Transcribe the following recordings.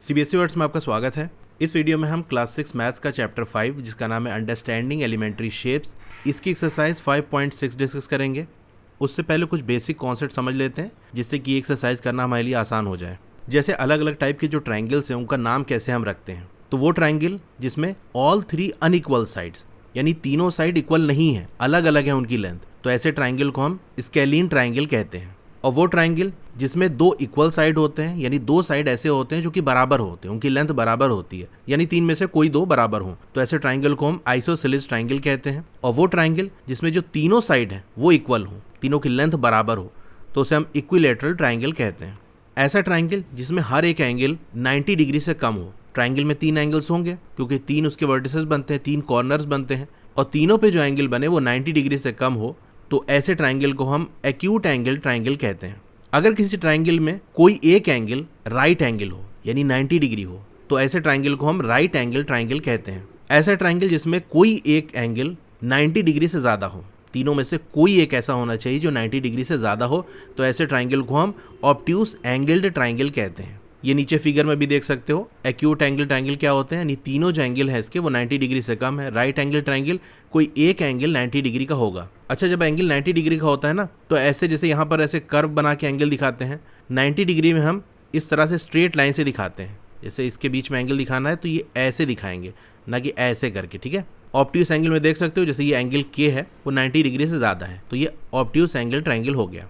CBSE words में आपका स्वागत है। इस वीडियो में हम क्लास 6 मैथ्स का चैप्टर 5 जिसका नाम है अंडरस्टैंडिंग एलिमेंट्री शेप्स, इसकी एक्सरसाइज 5.6 डिस्कस करेंगे। उससे पहले कुछ बेसिक कॉन्सेप्ट समझ लेते हैं जिससे कि एक्सरसाइज करना हमारे लिए आसान हो जाए। जैसे अलग अलग टाइप के जो ट्राइंगल्स हैं उनका नाम कैसे हम रखते हैं, तो वो ट्राइंगल जिसमें ऑल 3 अनइक्वल साइड्स यानी तीनों साइड इक्वल नहीं है, अलग अलग है उनकी लेंथ, तो ऐसे ट्राइंगल को हम स्केलीन ट्राइंगल कहते हैं। और वो ट्राइंगल जिसमें 2 इक्वल साइड होते हैं यानी 2 साइड ऐसे होते हैं जो कि बराबर होते हैं, उनकी लेंथ बराबर होती है, यानी 3 में से कोई 2 बराबर हो, तो ऐसे ट्राइंगल को हम आइसोसेलेस ट्राइंगल कहते हैं। और वो ट्राइंगल जिसमें जो तीनों साइड है वो इक्वल हो, तीनों की लेंथ बराबर हो, तो उसे हम इक्विलेटरल ट्राइंगल कहते हैं। ऐसा ट्राइंगल जिसमें हर एक एंगल 90 डिग्री से कम हो। ट्राइंगल में 3 एंगल्स होंगे क्योंकि 3 उसके वर्टिसेस बनते हैं, 3 कॉर्नर्स बनते हैं, और तीनों पे जो एंगल बने वो 90 डिग्री से कम हो, तो ऐसे ट्राइंगल को हम एक्यूट एंगल ट्राइंगल कहते हैं। अगर किसी ट्राइंगल में कोई एक एंगल राइट एंगल हो यानी 90 डिग्री हो, तो ऐसे ट्राइंगल को हम राइट एंगल ट्राइंगल कहते हैं। ऐसा ट्राइंगल जिसमें कोई एक एंगल 90 डिग्री से ज़्यादा हो, तीनों में से कोई एक ऐसा होना चाहिए जो 90 डिग्री से ज़्यादा हो, तो ऐसे ट्राइंगल को हम ऑब्ट्यूस एंगल्ड ट्राइंगल कहते हैं। ये नीचे फिगर में भी देख सकते हो, एक्यूट एंगल ट्राइंगल क्या होते हैं, यानी तीनों जो एंगल है इसके वो 90 डिग्री से कम है। राइट एंगल ट्राइंगल कोई एक एंगल 90 डिग्री का होगा। अच्छा, जब एंगल 90 डिग्री का होता है ना, तो ऐसे जैसे यहाँ पर ऐसे कर्व बना के एंगल दिखाते हैं, 90 डिग्री में हम इस तरह से स्ट्रेट लाइन से दिखाते हैं। जैसे इसके बीच में एंगल दिखाना है तो ये ऐसे दिखाएंगे, ना कि ऐसे करके, ठीक है। ऑब्ट्यूस एंगल में देख सकते हो जैसे ये एंगल के है वो 90 डिग्री से ज़्यादा है, तो ये ऑब्ट्यूस एंगल ट्राइंगल हो गया।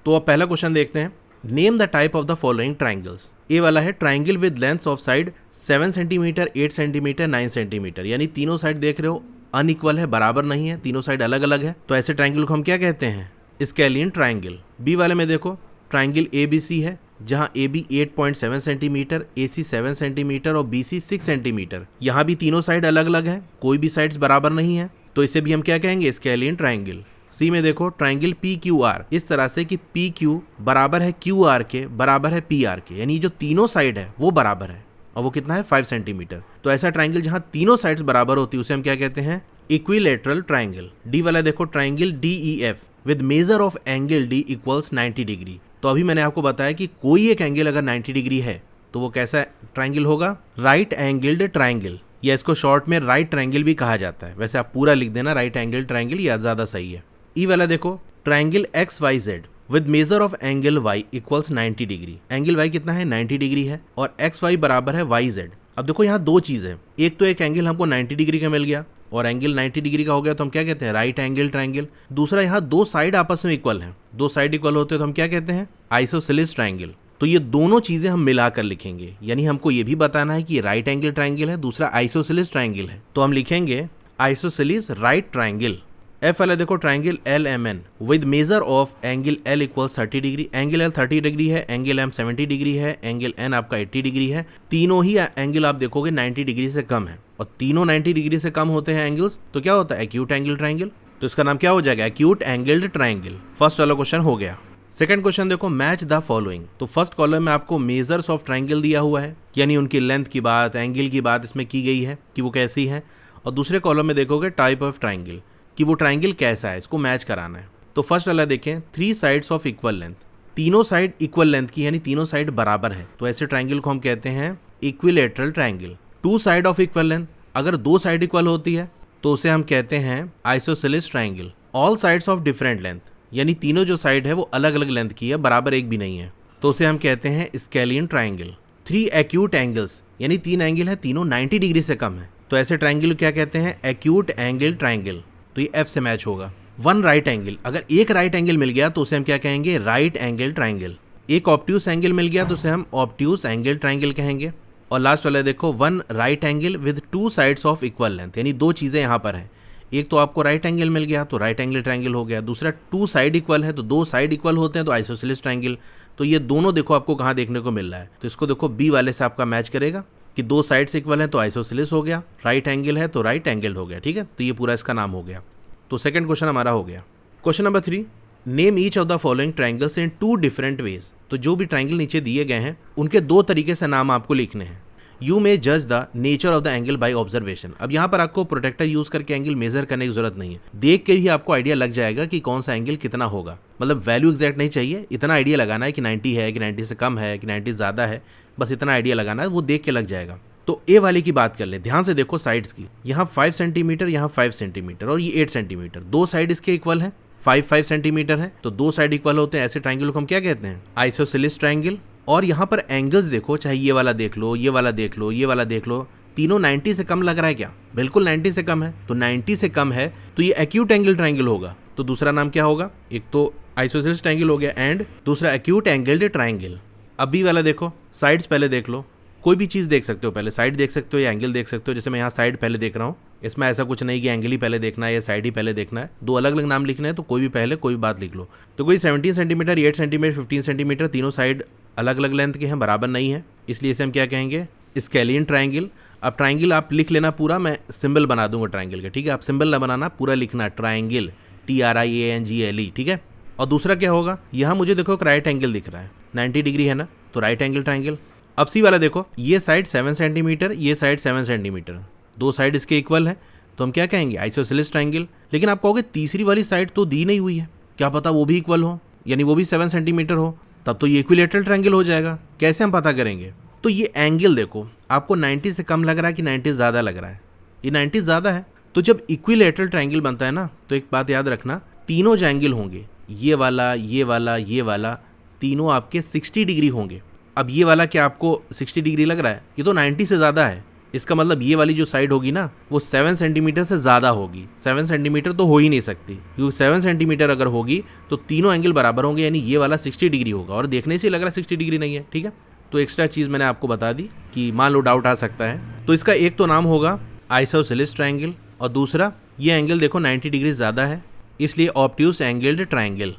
तो अब पहला क्वेश्चन देखते हैं, name the type of the following triangles. A वाला है triangle with length of side 7 centimetre, 8 centimetre, 9 centimetre, यानी तीनों साइड देख रहे हो अनइक्वल है, बराबर नहीं है, तीनों साइड अलग अलग है, तो ऐसे ट्राइंगल को हम क्या कहते हैं, स्केलियन ट्राइंगल। बी वाले में देखो ट्राइंगल ए बी सी है, जहां A B 8.7 centimetre, A C 7 centimetre और बी सी 6 सेंटीमीटर, यहाँ भी तीनों साइड अलग अलग है, कोई भी साइड्स बराबर नहीं है, तो इसे भी हम क्या कहेंगे, स्केलियन ट्राइंगल। सी में देखो ट्राइंगल पी क्यू आर, इस तरह से कि पी क्यू बराबर है क्यू आर के, बराबर है पी आर के, यानी जो तीनों साइड है वो बराबर है, और वो कितना है 5 सेंटीमीटर। तो ऐसा ट्राइंगल जहां तीनों साइड्स बराबर होती है उसे हम क्या कहते हैं, इक्विलेटरल ट्राइंगल। डी वाला देखो triangle D E F with measure of angle D equals 90 degree. तो अभी मैंने आपको बताया कि कोई एक एंगल अगर 90 डिग्री है तो वो कैसा ट्राइंगल होगा, राइट एंगल्ड ट्राइंगल, या इसको शॉर्ट में राइट ट्राइंगल भी कहा जाता है। वैसे आप पूरा लिख देना राइट एंगल ट्राइंगल, या ज्यादा सही है। ई वाला देखो triangle X Y Z with measure of angle Y equals 90 degree. Angle Y कितना है, 90 डिग्री है, और एक्स वाई बराबर है वाई जेड। अब देखो यहाँ दो चीज है, एक तो एक एंगल हमको 90 डिग्री का मिल गया और एंगल 90 डिग्री का हो गया, तो हम क्या कहते हैं, राइट एंगल ट्राइंगल। दूसरा यहाँ दो साइड आपस में इक्वल हैं, दो साइड इक्वल होते हैं तो हम क्या कहते हैं, आइसोसेलेस ट्राइंगल। तो ये दोनों चीजें हम मिलाकर लिखेंगे, यानी हमको ये भी बताना है कि राइट एंगल ट्राइंगल है, दूसरा आइसोसेलेस ट्राइंगल है, तो हम लिखेंगे आइसोसेलेस राइट ट्राइंगल। एफ वाला देखो triangle L M N with measure of angle L equals 30 degree. Angle L 30 degree है, एंगल एम 70 डिग्री है, एंगल एन आपका 80 डिग्री है। तीनों ही एंगल आप देखोगे 90 डिग्री से कम है, और तीनों 90 डिग्री से कम होते हैं एंगल्स, तो क्या होता है, एक्यूट एंगल ट्राइंगल। तो इसका नाम क्या हो जाएगा, एक्यूट एंगल्ड ट्राइंगल। फर्स्ट वाला क्वेश्चन हो गया। सेकंड क्वेश्चन देखो, मैच द फॉलोइंग। तो फर्स्ट कॉलम में आपको मेजर्स ऑफ ट्राइंगल दिया हुआ है, यानी उनकी लेंथ की बात, एंगल की बात इसमें की गई है कि वो कैसी है। और दूसरे कॉलम में देखोगे टाइप ऑफ ट्राइंगल, कि वो ट्राइंगल कैसा है, इसको मैच कराना है। तो फर्स्ट वाला देखें, 3 साइड्स ऑफ इक्वल लेंथ, तीनों साइड इक्वल लेंथ की, यानी तीनों साइड बराबर है, तो ऐसे ट्राइंगल को हम कहते हैं equilateral triangle. 2 side of equal length, अगर 2 साइड इक्वल होती है तो उसे हम कहते हैं isosceles triangle. All sides of different length, यानी तीनों जो साइड है वो अलग अलग लेंथ की है, बराबर एक भी नहीं है, तो उसे हम कहते हैं स्केलियन ट्राइंगल। 3 एक्यूट एंगल्स, यानी 3 एंगल है, तीनों 90 डिग्री से कम है, तो ऐसे ट्राइंगल क्या कहते हैं, एक्यूट एंगल ट्राइंगल, तो ये एफ से मैच होगा। 1 राइट एंगल, अगर एक राइट एंगल मिल गया तो उसे हम क्या कहेंगे, राइट एंगल ट्राइंगल। एक ऑब्ट्यूस एंगल मिल गया तो उसे हम ऑब्ट्यूस एंगल ट्राइंगल कहेंगे। और लास्ट वाला देखो, 1 right angle with 2 sides of equal length, यानी दो चीजें यहाँ पर हैं, एक तो आपको राइट एंगल मिल गया तो राइट एंगल ट्राइंगल हो गया, दूसरा 2 साइड इक्वल है तो 2 साइड इक्वल होते हैं तो आइसोसेलेस ट्राइंगल। तो ये दोनों देखो आपको कहाँ देखने को मिल रहा है, तो इसको देखो बी वाले से आपका मैच करेगा कि 2 साइड्स इक्वल है तो आइसोसेलेस हो गया, राइट एंगल है तो राइट एंगल हो गया, ठीक है। तो ये पूरा इसका नाम हो गया। तो सेकंड क्वेश्चन हमारा हो गया। Question number 3, name each of the following triangles in 2 different ways. तो जो भी ट्राइंगल नीचे दिए गए हैं उनके 2 तरीके से नाम आपको लिखने हैं। यू मे जज the nature of the angle by observation. अब यहाँ पर आपको प्रोटेक्टर यूज करके एंगल मेजर करने की जरूरत नहीं है, देख के ही आपको आइडिया लग जाएगा कि कौन सा एंगल कितना होगा। मतलब वैल्यू एग्जैक्ट नहीं चाहिए, इतना आइडिया लगाना है कि 90 है कि 90 से कम है कि 90 ज़्यादा है, बस इतना आइडिया लगाना है, वो देख के लग जाएगा। तो ए वाले की बात कर ले, ध्यान से देखो साइड्स की, यहाँ 5 सेंटीमीटर, यहाँ 5 सेंटीमीटर और ये 8 सेंटीमीटर, दो साइड इसके इक्वल है, 5 सेंटीमीटर है, तो दो साइड इक्वल होते हैं। ऐसे ट्राइंगल को हम क्या कहते हैं? Isosceles triangle. और यहाँ पर एंगल्स देखो, चाहे ये वाला देख लो, ये वाला देख लो, ये वाला देख लो, तीनों 90 से कम लग रहा है क्या? बिल्कुल 90 से कम है। तो 90 से कम है तो ये एक्यूट एंगल ट्राइंगल होगा। तो दूसरा नाम क्या होगा? एक तो आइसोसेलेस ट्राइंगल हो गया एंड दूसरा एक्यूट एंगल्ड ट्राइंगल। अब बी वाला देखो, साइड्स पहले देख लो, कोई भी चीज़ देख सकते हो, पहले साइड देख सकते हो या एंगल देख सकते हो। जैसे मैं यहाँ साइड पहले देख रहा हूँ, इसमें ऐसा कुछ नहीं कि एंगल ही पहले देखना है या साइड ही पहले देखना है, दो अलग अलग नाम लिखना है, तो कोई भी पहले कोई भी बात लिख लो। तो कोई 17 सेंटीमीटर, 8 सेंटीमीटर, 15 सेंटीमीटर, तीनों साइड अलग अलग लेंथ के हैं, बराबर नहीं है, इसलिए इसे हम क्या कहेंगे? Scalene triangle. अब ट्राइंगल आप लिख लेना पूरा, मैं सिंबल बना दूंगा ट्राइंगल के, ठीक है? आप सिंबल ना बनाना, पूरा लिखना ट्राइंगल, TRIANGLE, ठीक है? और दूसरा क्या होगा? यहाँ मुझे देखो एक राइट एंगल दिख रहा है, 90 डिग्री है ना, तो राइट एंगल ट्राइंगल। अब सी वाला देखो, ये साइड 7 सेंटीमीटर, ये साइड 7 सेंटीमीटर, दो साइड इसके इक्वल है, तो हम क्या कहेंगे? Isosceles triangle. लेकिन आप कहोगे तीसरी वाली साइड तो दी नहीं हुई है, क्या पता वो भी इक्वल हो, यानी वो भी 7 सेंटीमीटर हो, तब तो ये इक्विलेटरल ट्राइंगल हो जाएगा। कैसे हम पता करेंगे? तो ये एंगल देखो, आपको 90 से कम लग रहा है कि 90 ज़्यादा लग रहा है? ये 90 ज़्यादा है। तो जब इक्विलेटरल ट्राइंगल बनता है ना, तो एक बात याद रखना, तीनों जो एंगल होंगे, ये वाला, ये वाला, ये वाला, तीनों आपके 60 डिग्री होंगे। अब ये वाला क्या आपको 60 डिग्री लग रहा है? ये तो 90 से ज़्यादा है। इसका मतलब ये वाली जो साइड होगी ना, वो 7 सेंटीमीटर से ज़्यादा होगी। 7 सेंटीमीटर तो हो ही नहीं सकती, क्योंकि 7 सेंटीमीटर अगर होगी तो तीनों एंगल बराबर होंगे, यानी ये वाला 60 डिग्री होगा, और देखने से लग रहा है 60 डिग्री नहीं है, ठीक है? तो एक्स्ट्रा चीज़ मैंने आपको बता दी कि मान लो डाउट आ सकता है। तो इसका एक तो नाम होगा आइसोसेलेस ट्राइंगल, और दूसरा ये एंगल देखो 90 डिग्री ज़्यादा है, इसलिए ऑब्ट्यूस एंगल्ड ट्राइंगल।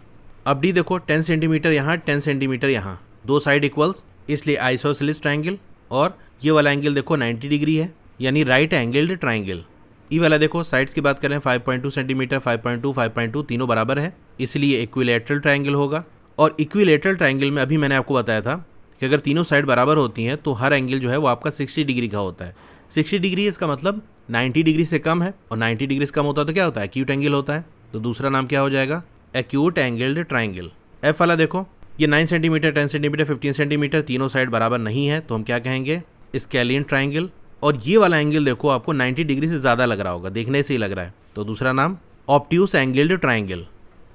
अब डी देखो, 10 सेंटीमीटर यहाँ, 10 सेंटीमीटर यहाँ, दो साइड इक्वल्स, इसलिए आइसोसेलेस ट्राइंगल। और ये वाला एंगल देखो 90 डिग्री है, यानी राइट एंगल्ड ट्राइंगल। ई वाला देखो, साइड्स की बात करें 5.2 सेंटीमीटर, 5.2, 5.2, तीनों बराबर है, इसलिए इक्विलेटरल ट्राइंगल होगा। और इक्विलेटरल ट्राइंगल में अभी मैंने आपको बताया था कि अगर तीनों साइड बराबर होती हैं तो हर एंगल जो है वो आपका 60 डिग्री का होता है। 60 डिग्री इसका मतलब 90 डिग्री से कम है, और 90 डिग्री से कम होता है तो क्या होता है? एक्यूट एंगल होता है। तो दूसरा नाम क्या हो जाएगा? Acute angled triangle. एफ वाला देखो, ये 9 सेंटीमीटर, 10 सेंटीमीटर, 15 सेंटीमीटर, तीनों साइड बराबर नहीं है, तो हम क्या कहेंगे? Scalene triangle. और ये वाला एंगल देखो आपको 90 डिग्री से ज़्यादा लग रहा होगा, देखने से ही लग रहा है, तो दूसरा नाम ऑब्ट्यूस एंगल्ड ट्राइंगल।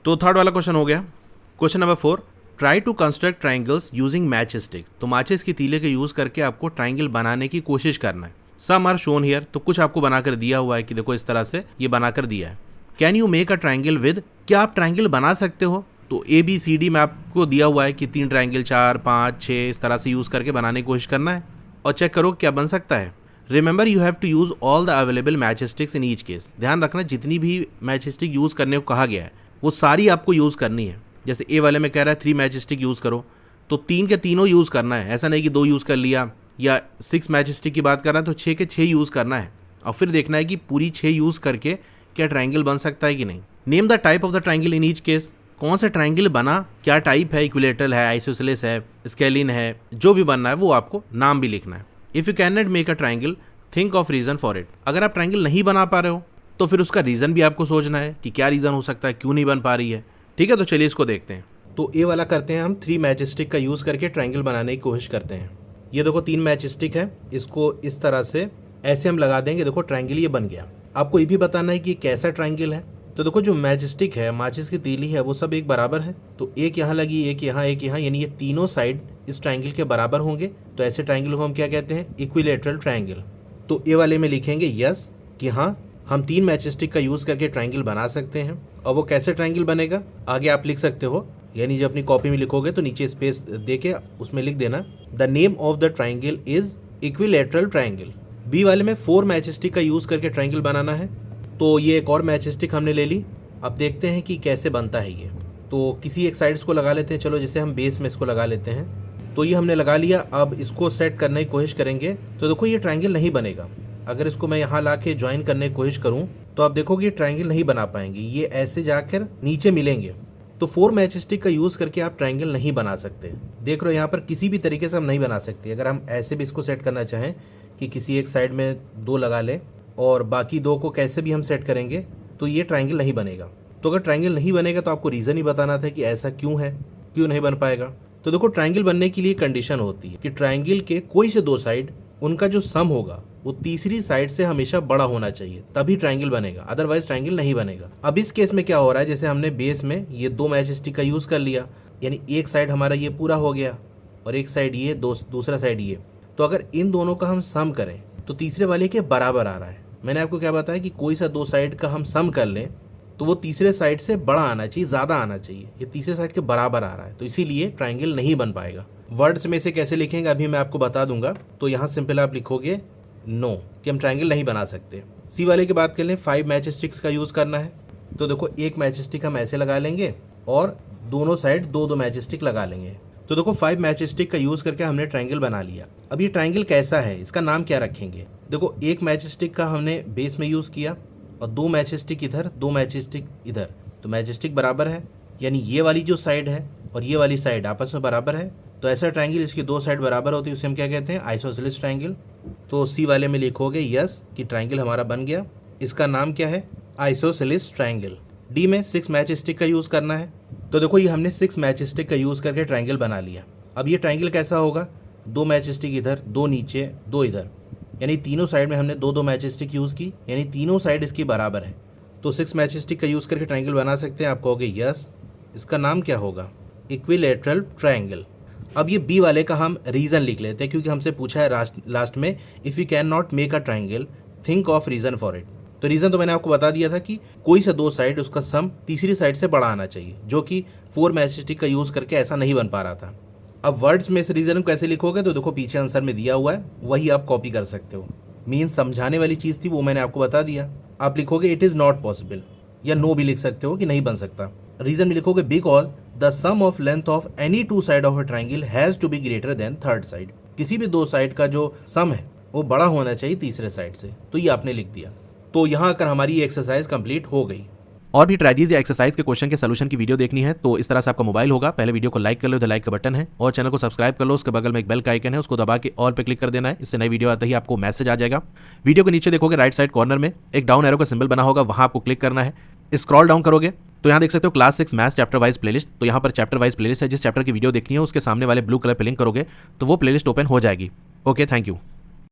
तो थर्ड वाला क्वेश्चन हो गया। Question number 4, try to construct triangles using match stick. तो माचिस की तीले के यूज़ करके आपको ट्राइंगल बनाने की कोशिश करना है। सम आर शोन हियर, तो कुछ आपको बनाकर दिया हुआ है कि देखो इस तरह से ये बनाकर दिया है। Can you make a triangle with, क्या आप ट्राइंगल बना सकते हो? तो ABCD में आपको दिया हुआ है कि 3 ट्राइंगल, 4, 5, 6 इस तरह से यूज़ करके बनाने की कोशिश करना है, और चेक करो क्या बन सकता है। Remember you have to use all the available match sticks in each case. ध्यान रखना, जितनी भी मैच स्टिक यूज़ करने को कहा गया है वो सारी आपको यूज़ करनी है। जैसे ए वाले में कह रहा है 3 मैच स्टिक यूज़ करो, तो 3 के तीनों यूज़ करना है, ऐसा नहीं कि 2 यूज़ कर लिया। या 6 मैच स्टिक की बात कर रहा है तो 6 के 6 यूज़ करना है, और फिर देखना है कि पूरी 6 यूज़ करके क्या ट्राइंगल बन सकता है कि नहीं। Name the type of the triangle in each case, कौन सा ट्राइंगल बना, क्या टाइप है, इक्विलेटरल है, आइसोसेलेस है, स्केलिन है, जो भी बनना है वो आपको नाम भी लिखना है। If you can not make a triangle, think of reason for it. अगर आप ट्राइंगल नहीं बना पा रहे हो तो फिर उसका रीज़न भी आपको सोचना है कि क्या रीज़न हो सकता है, क्यों नहीं बन पा रही है, ठीक है? तो चलिए इसको देखते हैं। तो ए वाला करते हैं हम, 3 मैच स्टिक का यूज़ करके ट्राइंगल बनाने की कोशिश करते हैं। ये देखो 3 मैच स्टिक है, इसको इस तरह से ऐसे हम लगा देंगे, देखो ट्राइंगल ये बन गया। आपको ये भी बताना है कि कैसा ट्राइंगल है। तो देखो जो मैच स्टिक है, माचिस की तीली है, वो सब एक बराबर है, तो एक यहाँ लगी, एक यहाँ, एक यहाँ, यानी ये तीनों साइड इस ट्राइंगल के बराबर होंगे। तो ऐसे ट्राइंगल को हम क्या कहते हैं? Equilateral triangle. तो ए वाले में लिखेंगे यस कि हाँ हम 3 मैच स्टिक का यूज़ करके ट्राइंगल बना सकते हैं। और वो कैसे ट्राइंगल बनेगा आगे आप लिख सकते हो, यानी जब अपनी कॉपी में लिखोगे तो नीचे स्पेस दे के उसमें लिख देना the name of the triangle is equilateral triangle. B वाले में 4 मैच स्टिक का यूज़ करके ट्राइंगल बनाना है। तो ये एक और मैच स्टिक हमने ले ली। अब देखते हैं कि कैसे बनता है ये। तो किसी एक साइड्स को लगा लेते हैं, चलो जैसे हम बेस में इसको लगा लेते हैं। तो ये हमने लगा लिया, अब इसको सेट करने की कोशिश करेंगे तो देखो ये ट्राइंगल नहीं बनेगा। अगर इसको मैं यहाँ ला के ज्वाइन करने की कोशिश करूँ तो आप देखोगे ये ट्राइंगल नहीं बना पाएंगे, ये ऐसे जाकर नीचे मिलेंगे। तो 4 मैच स्टिक का यूज़ करके आप ट्राइंगल नहीं बना सकते। देख रहे हो यहाँ पर किसी भी तरीके से हम नहीं बना सकते। अगर हम ऐसे भी इसको सेट करना चाहें कि किसी एक साइड में 2 लगा लें और बाकी 2 को कैसे भी हम सेट करेंगे तो ये ट्राइंगल नहीं बनेगा। तो अगर ट्राइंगल नहीं बनेगा तो आपको रीज़न ही बताना था कि ऐसा क्यों है, क्यों नहीं बन पाएगा। तो देखो ट्राइंगल बनने के लिए कंडीशन होती है कि ट्राइंगल के कोई से दो साइड उनका जो सम होगा वो तीसरी साइड से हमेशा बड़ा होना चाहिए, तभी ट्राइंगल बनेगा, अदरवाइज ट्राइंगल नहीं बनेगा। अब इस केस में क्या हो रहा है, जैसे हमने बेस में ये दो मैच स्टिक का यूज कर लिया, यानी एक साइड हमारा ये पूरा हो गया और एक साइड ये, दूसरा साइड ये। तो अगर इन दोनों का हम सम करें तो तीसरे वाले के बराबर आ रहा है। मैंने आपको क्या बताया कि कोई सा दो साइड का हम सम कर लें तो वो तीसरे साइड से बड़ा आना चाहिए, ज्यादा आना चाहिए। ये तीसरे साइड के बराबर आ रहा है, तो इसीलिए ट्राइंगल नहीं बन पाएगा। वर्ड्स में से कैसे लिखेंगे अभी मैं आपको बता दूंगा। तो यहाँ सिंपल आप लिखोगे नो, कि हम ट्राइंगल नहीं बना सकते। सी वाले की बात कर लें, 5 मैच स्टिक्स का यूज करना है। तो देखो एक मैच स्टिक हम ऐसे लगा लेंगे और दोनों साइड दो दो मैच स्टिक लगा लेंगे। तो देखो 5 मैच स्टिक का यूज करके हमने ट्राइंगल बना लिया। अब ये ट्राइंगल कैसा है, इसका नाम क्या रखेंगे। देखो एक मैच स्टिक का हमने बेस में यूज किया और दो मैच स्टिक इधर, दो मैच स्टिक इधर, तो मैच स्टिक बराबर है, यानी ये वाली जो साइड है और ये वाली साइड आपस में बराबर है। तो ऐसा ट्राइंगल इसकी दो साइड बराबर होती है, उसे हम क्या कहते हैं, आइसोसेलेस ट्राइंगल। तो सी वाले में लिखोगे यस कि ट्राइंगल हमारा बन गया। इसका नाम क्या है, आइसोसेलेस ट्राइंगल। डी में 6 मैच स्टिक का यूज करना है। तो देखो ये हमने 6 मैच स्टिक का यूज करके ट्राइंगल बना लिया। अब ये ट्राइंगल कैसा होगा, दो मैच स्टिक इधर, दो नीचे, दो इधर, यानी तीनों साइड में हमने दो दो मैच स्टिक यूज की, यानी तीनों साइड इसकी बराबर है। तो 6 मैच स्टिक का यूज करके ट्राइंगल बना सकते हैं। आप कहोगे यस। इसका नाम क्या होगा, इक्विलैटरल ट्राइंगल। अब ये बी वाले का हम रीजन लिख लेते हैं, क्योंकि हमसे पूछा है लास्ट में, if you can not make a triangle think of reason for it. तो रीजन तो मैंने आपको बता दिया था कि कोई सा दो साइड उसका सम तीसरी साइड से बड़ा आना चाहिए, जो कि 4 मैच स्टिक का यूज करके ऐसा नहीं बन पा रहा था। अब वर्ड्स में इस रीजन को कैसे लिखोगे, तो देखो पीछे आंसर में दिया हुआ है, वही आप कॉपी कर सकते हो। मीन्स समझाने वाली चीज थी वो मैंने आपको बता दिया। आप लिखोगे इट इज नॉट पॉसिबल, या नो भी लिख सकते हो कि नहीं बन सकता। रीजन में लिखोगे because the sum of length of any two side of a triangle has to be greater than third side. किसी भी दो साइड का जो सम है वो बड़ा होना चाहिए तीसरे साइड से। तो ये आपने लिख दिया। तो यहाँ आकर हमारी एक्सरसाइज कंप्लीट हो गई। और भी ट्रेजेडीज या एक्सरसाइज के क्वेश्चन के सोल्यूशन की वीडियो देखनी है तो इस तरह से आपका मोबाइल होगा, पहले वीडियो को लाइक कर लो, इधर लाइक का बटन है, और चैनल को सब्सक्राइब कर लो। उसके बगल में एक बेल का आइकन है, उसको दबा के ऑल पे क्लिक कर देना है। इससे नई वीडियो आते ही आपको मैसेज आ जाएगा। वीडियो के नीचे देखोगे राइट साइड कॉर्नर में एक डाउन एरो का सिंबल बना होगा, वहां आपको क्लिक करना है। स्क्रॉल डाउन करोगे तो यहाँ देख सकते हो class 6 maths chapter wise playlist. तो यहाँ पर चैप्टर वाइज प्लेलिस्ट है, जिस चैप्टर की वीडियो देखनी है उसके सामने वाले ब्लू कलर पे लिंक करोगे तो वो प्लेलिस्ट ओपन हो जाएगी। Okay, thank you.